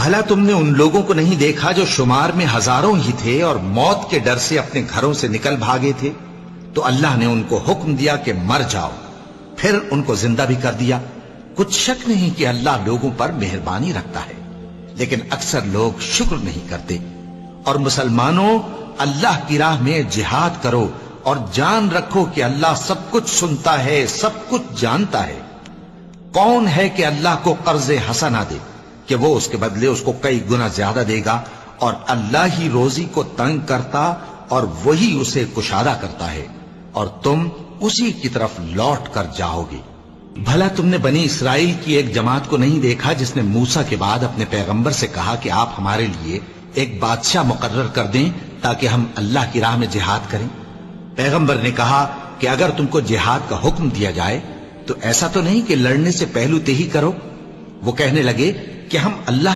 بھلا تم نے ان لوگوں کو نہیں دیکھا جو شمار میں ہزاروں ہی تھے اور موت کے ڈر سے اپنے گھروں سے نکل بھاگے تھے؟ تو اللہ نے ان کو حکم دیا کہ مر جاؤ، پھر ان کو زندہ بھی کر دیا۔ کچھ شک نہیں کہ اللہ لوگوں پر مہربانی رکھتا ہے، لیکن اکثر لوگ شکر نہیں کرتے۔ اور مسلمانوں، اللہ کی راہ میں جہاد کرو اور جان رکھو کہ اللہ سب کچھ سنتا ہے، سب کچھ جانتا ہے۔ کون ہے کہ اللہ کو قرض حسنہ دے کہ وہ اس کے بدلے اس کو کئی گنا زیادہ دے گا؟ اور اللہ ہی روزی کو تنگ کرتا اور وہی اسے کشادہ کرتا ہے، اور تم اسی کی طرف لوٹ کر جاؤ گے۔ بھلا تم نے بنی اسرائیل کی ایک جماعت کو نہیں دیکھا جس نے موسیٰ کے بعد اپنے پیغمبر سے کہا کہ آپ ہمارے لیے ایک بادشاہ مقرر کر دیں تاکہ ہم اللہ کی راہ میں جہاد کریں؟ پیغمبر نے کہا کہ اگر تم کو جہاد کا حکم دیا جائے تو ایسا تو نہیں کہ لڑنے سے پہلو تہی کرو؟ وہ کہنے لگے کہ ہم اللہ